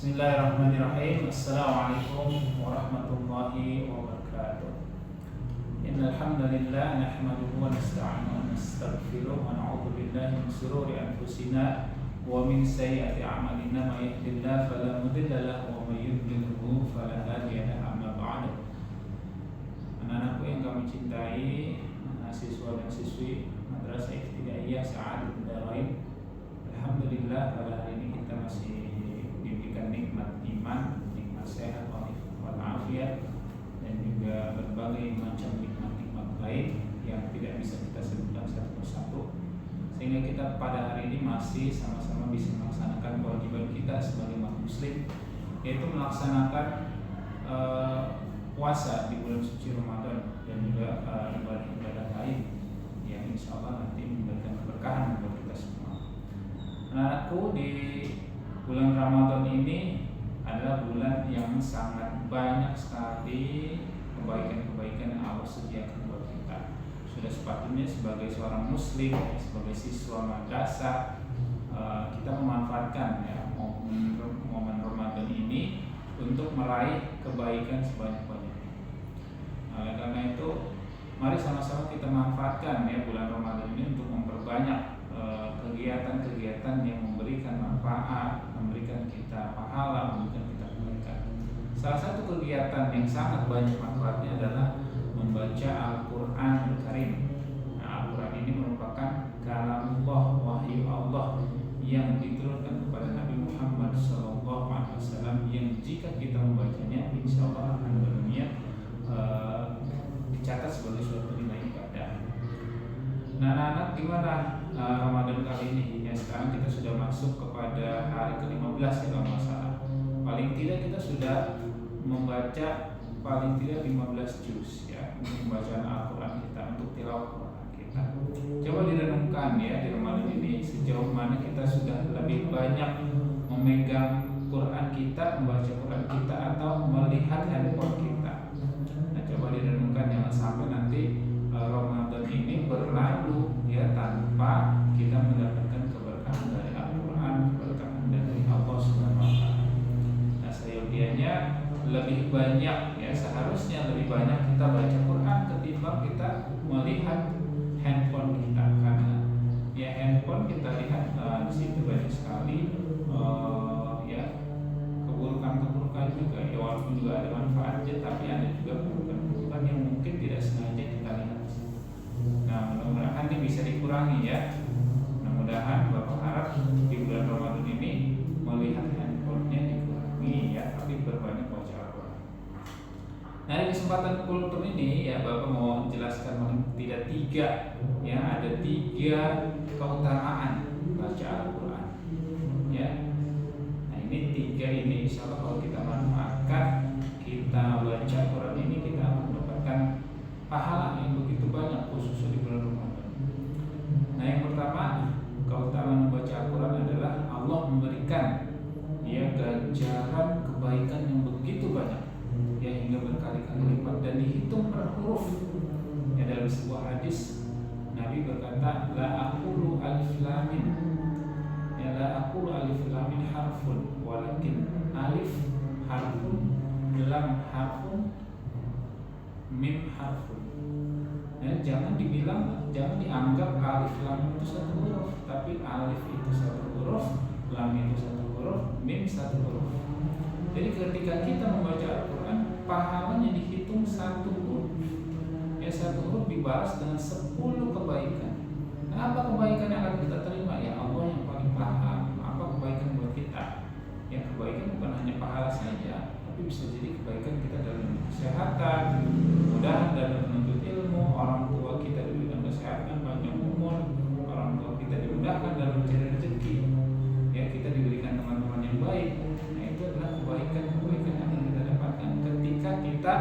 Bismillahirrahmanirrahim. Assalamualaikum warahmatullahi wabarakatuh. Innal hamdalillah nahmaduhu wa nasta'inuhu wa nastaghfiruh wa na'udzu billahi min shururi anfusina wa min sayyiati a'malina may yahdihillahu fala mudilla lahu wa may yudlilhu fala hadiya lahu. Amma ba'du. Anak-anakku yang kami cintai, siswa dan siswi Madrasah Ibtidaiyah Sa'adatul Darain. Alhamdulillah pada hari ini kita masih diberikan nikmat iman, nikmat sehat walafiat, dan juga berbagai macam nikmat-nikmat baik yang tidak bisa kita sebutkan satu persatu, sehingga kita pada hari ini masih sama-sama bisa melaksanakan kewajiban kita sebagai umat muslim, yaitu melaksanakan puasa di bulan suci Ramadan dan juga ibadah-ibadah lain yang insya Allah nanti memberikan keberkahan buat kita semua. Anak-anakku, di bulan Ramadan ini adalah bulan yang sangat banyak sekali kebaikan-kebaikan yang Allah sediakan buat kita. Sudah sepatutnya sebagai seorang muslim, sebagai siswa madrasah, kita memanfaatkan momen Ramadan ini untuk meraih kebaikan sebanyak-banyaknya. Oleh karena itu, mari sama-sama kita manfaatkan bulan Ramadan ini untuk memperbanyak kegiatan-kegiatan yang memberikan manfaat, memberikan kita pahala, memberikan kita kebaikan. Salah satu kegiatan yang sangat banyak manfaatnya adalah membaca Al-Quran Al-Karim. Al-Quran ini merupakan kalamullah, wahyu Allah yang diturunkan kepada Nabi Muhammad SAW, yang jika kita membacanya insya Allah akan berniat dicatat sebagai suatu nilai ibadah. Nah, anak-anak, gimana Ramadan kali ini? Ya, sekarang kita sudah masuk kepada hari ke-15 kalau nggak salah. Paling tidak kita sudah membaca paling tidak 15 juz ya, untuk bacaan Al-Quran kita, untuk tilawah Al-Quran kita. Coba direnungkan ya, di Ramadan ini sejauh mana kita sudah lebih banyak memegang Quran kita, membaca Quran kita, atau melihat handphone kita. Nah, coba direnungkan, jangan sampai nanti Ramadan ini berlalu ya tanpa kita mendapatkan keberkahan dari Al-Quran, keberkahan dari Allah Subhanahu wa Ta'ala. Nah, seyogianya lebih banyak ya, seharusnya lebih banyak kita baca Quran ketimbang kita melihat handphone kita, karena ya handphone kita lihat di situ banyak sekali ya keburukan-keburukan juga ya, walaupun juga ada manfaatnya, tapi ada juga keburukan yang mungkin tidak sengaja kita lihat. Nah, mudah-mudahan ini bisa dikurangi ya. Mudah-mudahan Bapak harap di bulan Ramadan ini melihat handphonenya dikurangi ya, tapi berbanyak baca Al-Quran. Nah, di kesempatan kultur ini ya, Bapak mau jelaskan tidak tiga ya, ada tiga keutamaan baca Al-Quran ya. Nah, ini tiga ini insya Allah kalau kita manfaatkan, kita baca Quran ini, kita akan mendapatkan pahala yang begitu banyak, khususnya di bulan Ramadan. Nah, yang pertama, keutamaan membaca Al-Quran adalah Allah memberikan ya ganjaran kebaikan yang begitu banyak ya, hingga berkali-kali lipat dan dihitung per huruf. Ya, dalam sebuah hadis Nabi berkata, la aqulu alif lam mim, ya la aqulu alif lam mim harfun, walakin alif harfun, lam harfun, mim harfun. Ya, jangan dianggap alif lam itu satu huruf, tapi alif itu satu huruf, lam itu satu huruf, mim satu huruf. Jadi ketika kita membaca Al-Quran, pahalanya dihitung satu huruf. Ya, satu huruf dibalas dengan 10 kebaikan. Nah, apa kebaikan yang akan kita terima? Ya, Allah yang paling paham apa kebaikan buat kita. Ya, kebaikan bukan hanya pahala saja, tapi bisa jadi kebaikan kita dalam kesehatan, mudah dalam menuntut ilmu, orang tua kita diberikan kesehatan, panjang umur, orang tua kita dimudahkan dalam mencari rezeki, ya, kita diberikan teman-teman yang baik. Nah, itu adalah kebaikan-kebaikan yang kita dapatkan ketika kita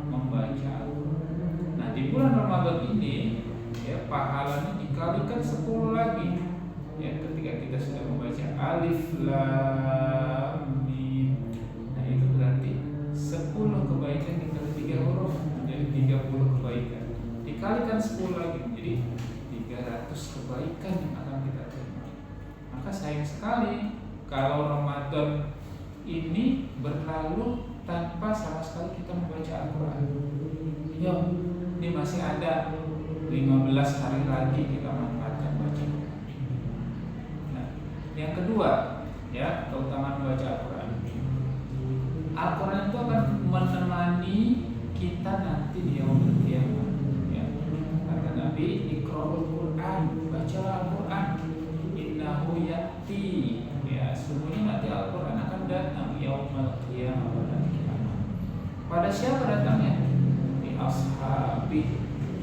membaca Al-Quran. Nah, di bulan Ramadan ini ya, pahalanya dikalikan 10 lagi ya, ketika kita sudah membaca alif lam mim. Nah, itu berarti 10 kebaikan dikali 3 huruf menjadi 30 kebaikan, dikalikan 10 lagi menjadi 300 kebaikan yang akan kita terima. Maka sayang sekali kalau Ramadan ini berlalu tanpa sama sekali kita membaca Al-Quran. Yuk, ini masih ada 15 hari lagi kita manfaatkan baca Al-Quran. Nah, yang kedua, ya, keutamaan membaca Al-Quran. Al-Quran itu akan menemani kita nanti di yaumul qiyamah. Ya. Kata Nabi, Iqra'ul Quran, bacalah Al-Quran. Innahu ya'ti. Ya, sesungguhnya nanti Al-Quran akan datang yaumul qiyamah pada hari kiamat. Pada siapa datangnya? Di ashabi,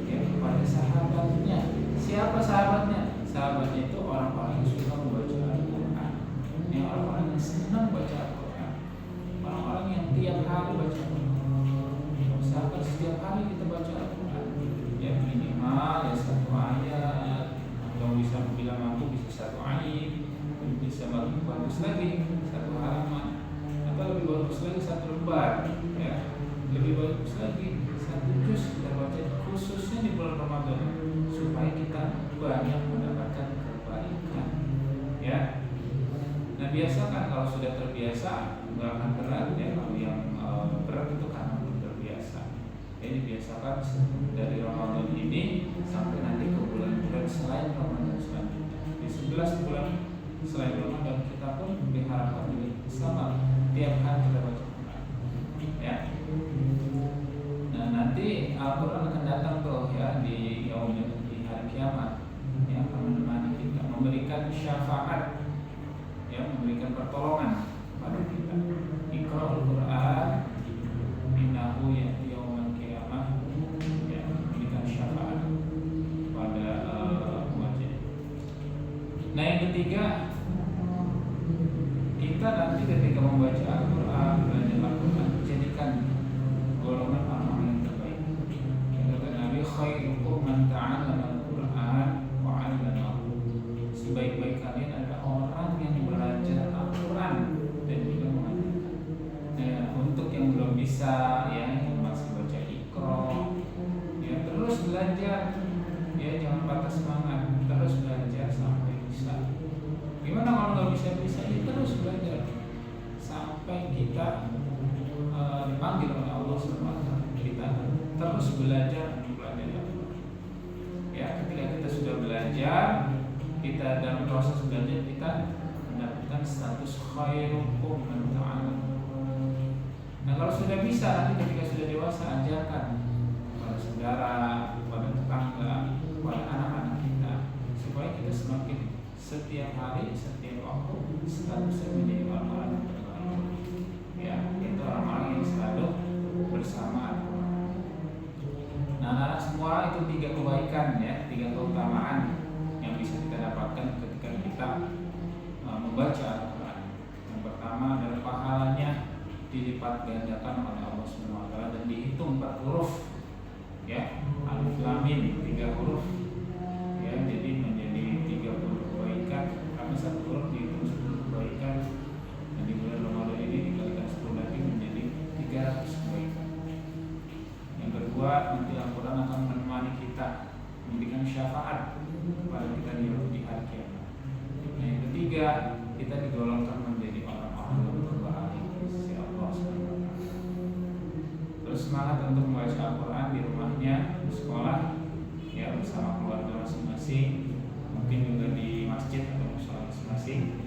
ya, kepada sahabatnya. Siapa sahabatnya? Sahabatnya itu orang-orang yang suka membaca Al-Quran. Ini orang-orang yang senang baca Al-Quran. Orang-orang yang tiap hari baca Al-Quran. Sahabat setiap hari kita baca Al-Quran. Ya minimal ya 1 ayat. Kalau bisa bila mampu bisa 1 ayat. Bisa bagus lagi 1 halaman. Atau lebih bagus lagi 1 lembar. Ya, lebih bagus lagi 1 juz kita baca khususnya di bulan Ramadan supaya kita banyak mendapatkan kebaikan. Ya. Nah biasa kan kalau sudah terbiasa nggak akan berat ya. Kalau yang berat itu karena belum terbiasa. Jadi biasakan dari Ramadan ini sampai nanti ke bulan-bulan selain Ramadan selanjutnya. Di 11 bulan selain Ramadan kita pun diharapkan juga sama tiap hari kita baca Quran. Ya. Nah nanti Al-Quran akan datang tuh ya di hari kiamat, ya, akan menemani kita, memberikan syafaat, ya, memberikan pertolongan pada kita. Iqra'ul Quran, innahu ya'ti yaumul qiyamah, ya, memberikan syafaat pada wajib. Nah yang ketiga, kita nanti ketika membaca Al-Quran, belajar Al-Quran, jadikan golongan orang-orang yang terbaik. Kata Nabi, khairukum man ta'allama Al-Quran wa 'allamahu. Sebaik-baik kalian adalah orang yang belajar Al-Quran dan juga mengajarkan. Nah, untuk yang belum bisa, ya, yang masih baca Iqra, ya, terus belajar, ya, jangan patah semangat, terus belajar sampai bisa. Gimana kalau nggak bisa-bisa, ya terus belajar sampai kita dipanggil oleh Allah SWT. Kita terus belajar Al-Quran. Ya, ketika kita sudah belajar, kita dalam proses belajar kita mendapatkan status khairukum man ta'allama. Nah kalau sudah bisa, nanti ketika sudah dewasa ajarkan kepada saudara, kepada tetangga, kepada anak-anak kita, supaya kita semakin setiap hari, setiap waktu statusnya menjadi orang-orang yang terbaik. Ya, itu orang-orang yang selalu bersama Al-Quran. Nah, anak semua itu 3 kebaikan, ya, 3 keutamaan yang bisa kita dapatkan ketika kita membaca Al-Quran. Yang pertama adalah pahalanya dilipat gandakan oleh Allah SWT dan dihitung 4 huruf, ya, alif lam mim 3 huruf, ya, jadi menjadi 30 kebaikan. Karena 1 huruf dihitung 10 kebaikan, dan di bulan Ramadan ini dikalikan 10 lagi menjadi 300 kebaikan. Yang kedua, nanti Al-Quran akan menemani kita, memberikan syafaat kepada kita di hari kiamat. Nah yang ketiga, kita digolongkan menjadi orang-orang yang terbaik di sisi Allah SWT. Terus semangat untuk membaca Al-Quran di rumahnya, di sekolah, ya, bersama keluarga masing-masing, mungkin juga di masjid atau musola masing-masing.